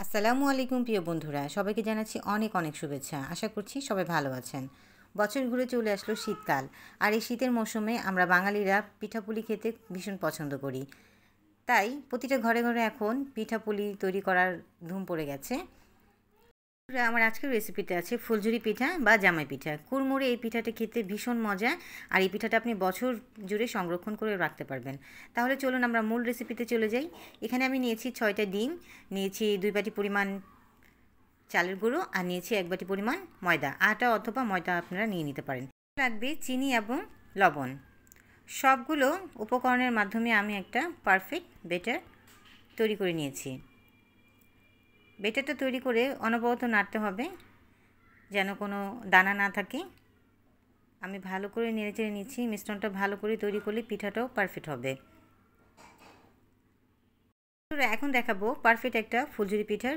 আসসালামু আলাইকুম প্রিয় বন্ধুরা, সবাইকে জানাচ্ছি অনেক অনেক শুভেচ্ছা। আশা করছি সবাই ভালো আছেন। বছর ঘুরে চলে আসলো শীতকাল, আর এই শীতের মৌসুমে আমরা বাঙালিরা পিঠাপুলি খেতে ভীষণ পছন্দ করি। তাই প্রতিটা ঘরে ঘরে এখন পিঠাপুলি তৈরি করার ধুম পড়ে গেছে। আমার আজকের রেসিপিতে আছে ফুলঝুরি পিঠা বা জামাই পিঠা। কুড়মুড়ে এই পিঠাটা খেতে ভীষণ মজা, আর এই পিঠাটা আপনি বছর জুড়ে সংরক্ষণ করে রাখতে পারবেন। তাহলে চলুন আমরা মূল রেসিপিতে চলে যাই। এখানে আমি নিয়েছি 6টা ডিম, নিয়েছি 2 বাটি পরিমাণ চালের গুঁড়ো, আর নিয়েছি 1 বাটি পরিমাণ ময়দা। আটা অথবা ময়দা আপনারা নিয়ে নিতে পারেন। লাগবে চিনি এবং লবণ। সবগুলো উপকরণের মাধ্যমে আমি একটা পারফেক্ট ব্যাটার তৈরি করে নিয়েছি। ব্যাটারটা তৈরি করে অনবরত নাড়তে হবে যেন কোনো দানা না থাকে। আমি ভালো করে নেড়েচেড়ে নিচ্ছি। মিশ্রণটা ভালো করে তৈরি করলে পিঠাটাও পারফেক্ট হবে। এখন দেখাবো পারফেক্ট একটা ফুলঝুরি পিঠার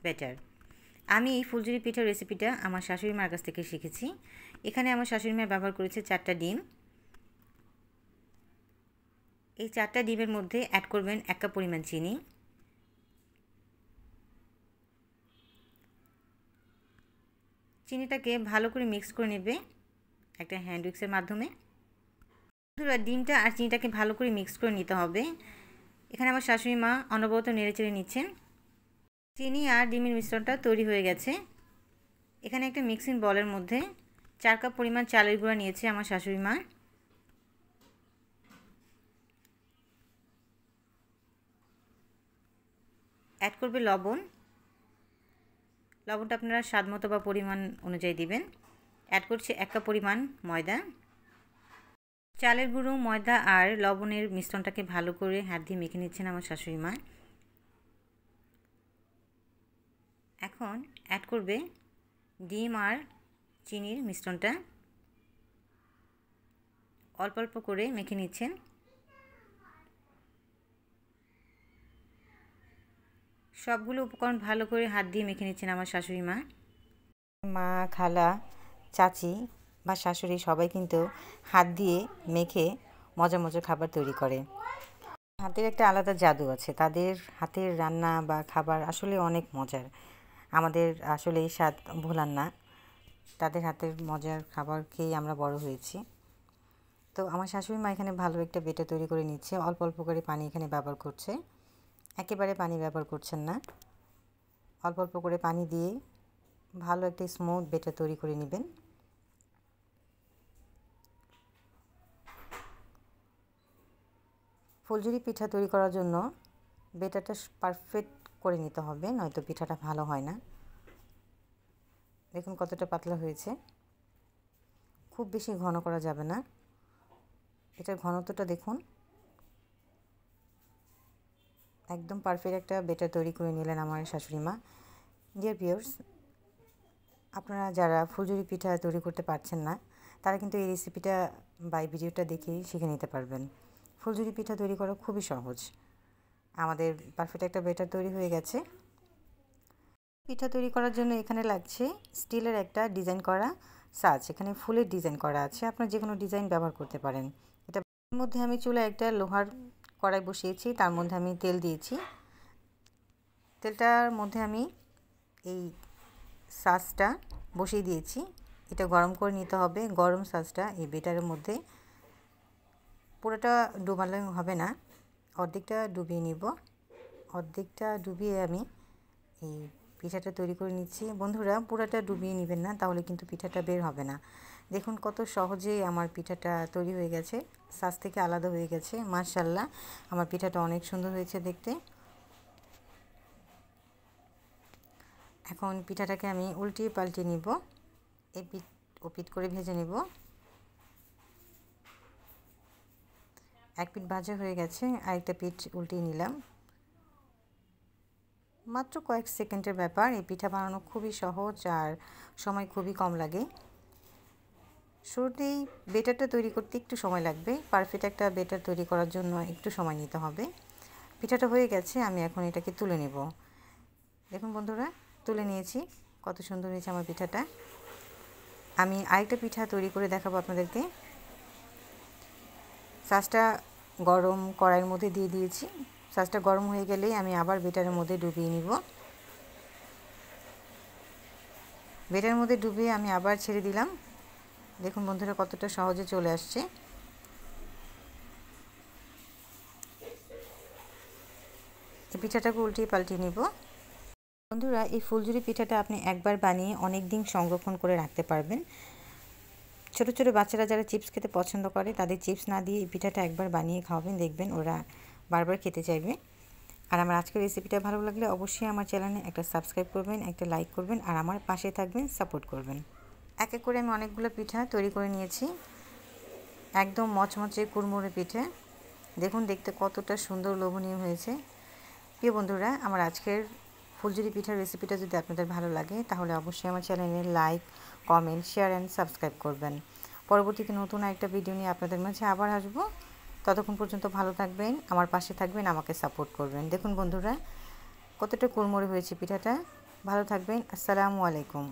ব্যাটার। আমি এই ফুলঝুরি পিঠার রেসিপিটা আমার শাশুড়ি মার কাছ থেকে শিখেছি। এখানে আমার শাশুড়ি মা ব্যবহার করেছে 4টা ডিম। এই 4টা ডিমের মধ্যে অ্যাড করবেন 1 কাপ পরিমাণ চিনি, চিনিটাকে ভালো করে মিক্স করে নেবে একটা হ্যান্ড উইক্সের মাধ্যমে। ডিমটা আর চিনিটাকে ভালো করে মিক্স করে নিতে হবে। এখানে আমার শাশুড়ি মা অনবরত নেড়েচেড়ে নিচ্ছেন। চিনি আর ডিমের মিশ্রণটা তৈরি হয়ে গেছে। এখানে একটা মিক্সিং বলের মধ্যে 4 কাপ পরিমাণ চালের গুঁড়া নিয়েছে আমার শাশুড়ি মা। অ্যাড করবে লবণ। লবণটা আপনারা স্বাদ মতো বা পরিমাণ অনুযায়ী দিবেন। অ্যাড করছি 1 কাপ পরিমাণ ময়দা। চালের গুঁড়ো, ময়দা আর লবণের মিশ্রণটাকে ভালো করে হাত দিয়ে মেখে নিচ্ছেন আমার শাশুড়ি মা। এখন অ্যাড করবে ডিম আর চিনির মিশ্রণটা। অল্প অল্প করে মেখে নিচ্ছেন। সবগুলো উপকরণ ভালো করে হাত দিয়ে মেখে নিচ্ছেন আমার শাশুড়ি মা। মা, খালা, চাচি বা শাশুড়ি সবাই কিন্তু হাত দিয়ে মেখে মজার মজার খাবার তৈরি করে। হাতের একটা আলাদা জাদু আছে। তাদের হাতের রান্না বা খাবার আসলে অনেক মজার। আমাদের আসলে এই স্বাদ ভোলার না। তাদের হাতের মজার খাবার খেয়েই আমরা বড় হয়েছি। তো আমার শাশুড়ি মা এখানে ভালো একটা ব্যাটার তৈরি করে নিচ্ছে। অল্প অল্প করে পানি এখানে ব্যবহার করছে। একেবারে পানি ব্যবহার করছেন না। অল্প অল্প করে পানি দিয়ে ভালো একটা স্মুথ ব্যাটার তৈরি করে নেবেন। ফুলঝুরি পিঠা তৈরি করার জন্য ব্যাটারটা পারফেক্ট করে নিতে হবে, নয়তো পিঠাটা ভালো হয় না। দেখুন কতটা পাতলা হয়েছে। খুব বেশি ঘন করা যাবে না। এটার ঘনত্বটা দেখুন। একদম পারফেক্ট একটা ব্যাটার তৈরি করে নিলেন আমার শাশুড়ি মা। ডিয়ার ভিউয়ার্স, আপনারা যারা ফুলঝুরি পিঠা তৈরি করতে পারছেন না, তারা কিন্তু এই রেসিপিটা বা এই ভিডিওটা দেখেই শিখে নিতে পারবেন। ফুলঝুরি পিঠা তৈরি করা খুবই সহজ। আমাদের পারফেক্ট একটা ব্যাটার তৈরি হয়ে গেছে। পিঠা তৈরি করার জন্য এখানে লাগছে স্টিলের একটা ডিজাইন করা সাজ। এখানে ফুলের ডিজাইন করা আছে। আপনারা যে কোনো ডিজাইন ব্যবহার করতে পারেন। এটার মধ্যে আমি চুলায় একটা লোহার কড়াই বসিয়েছি। তার মধ্যে আমি তেল দিয়েছি। তেলটার মধ্যে আমি এই সাজটা বসিয়ে দিয়েছি। এটা গরম করে নিতে হবে। গরম সাজটা এই ব্যাটারের মধ্যে পুরোটা ডুবালে হবে না, অর্ধেকটা ডুবিয়ে নিব। অর্ধেকটা ডুবিয়ে আমি এই পিঠাটা তৈরি করে নিচ্ছি। বন্ধুরা, পুরোটা ডুবিয়ে নেবেন না, তাহলে কিন্তু পিঠাটা বের হবে না। দেখুন কত সহজেই আমার পিঠাটা তৈরি হয়ে গেছে, সাজ থেকে আলাদা হয়ে গেছে। মাশাআল্লাহ, আমার পিঠাটা অনেক সুন্দর হয়েছে দেখতে। এখন পিঠাটাকে আমি উল্টিয়ে পাল্টিয়ে নিব। এই পিঠ ও পিঠ করে ভেজে নেব। এক পিঠ ভাজা হয়ে গেছে, আরেকটা পিঠ উল্টিয়ে নিলাম। মাত্র কয়েক সেকেন্ডের ব্যাপার। এই পিঠা বানানো খুবই সহজ আর সময় খুবই কম লাগে। শুরুতেই ব্যাটারটা তৈরি করতে একটু সময় লাগবে। পারফেক্ট একটা ব্যাটার তৈরি করার জন্য একটু সময় নিতে হবে। পিঠাটা হয়ে গেছে, আমি এখন এটাকে তুলে নেব। দেখুন বন্ধুরা, তুলে নিয়েছি। কত সুন্দর হয়েছে আমার পিঠাটা। আমি আরেকটা পিঠা তৈরি করে দেখাবো আপনাদেরকে। সাজটা গরম কড়াইয়ের মধ্যে দিয়ে দিয়েছি। সাজটা গরম হয়ে গেলেই আমি আবার ব্যাটারের মধ্যে ডুবিয়ে নিব। বেটার মধ্যে ডুবিয়ে আমি আবার ছেড়ে দিলাম। দেখুন বন্ধুরা কতটা সহজে চলে আসছে। এই পিঠাটাকে উল্টিয়ে পাল্টিয়ে নিব। বন্ধুরা এই ফুলঝুরি পিঠাটা আপনি একবার বানিয়ে অনেক দিন সংরক্ষণ করে রাখতে পারবেন। ছোট ছোট বাচ্চারা যারা চিপস খেতে পছন্দ করে তাদের চিপস না দিয়ে এই পিঠাটা একবার বানিয়ে খাওয়াবেন, দেখবেন ওরা বারবার খেতে চাইবে। আর আমার আজকের রেসিপিটা ভালো লাগলে অবশ্যই আমার চ্যানেলে একটা সাবস্ক্রাইব করবেন, একটা লাইক করবেন আর আমার পাশে থাকবেন, সাপোর্ট করবেন। এক এক করে আমি অনেকগুলো পিঠা তৈরি করে নিয়েছি। একদম মচমচে কুড়মুড়ে পিঠে, দেখুন দেখতে কতটা সুন্দর লোভনীয় হয়েছে। প্রিয় বন্ধুরা, আমার আজকের ফুলঝুরি পিঠার রেসিপিটা যদি আপনাদের ভালো লাগে তাহলে অবশ্যই আমার চ্যানেলে like, comment, share and subscribe করবেন। পরবর্তীতে নতুন একটা ভিডিও নিয়ে আপনাদের মাঝে আবার আসবো। ততক্ষণ পর্যন্ত ভালো থাকবেন, আমার পাশে থাকবেন, আমাকে সাপোর্ট করবেন। দেখুন বন্ধুরা কতটা কুড়মুড়ে হয়েছে পিঠাটা। ভালো থাকবেন। আসসালামু আলাইকুম।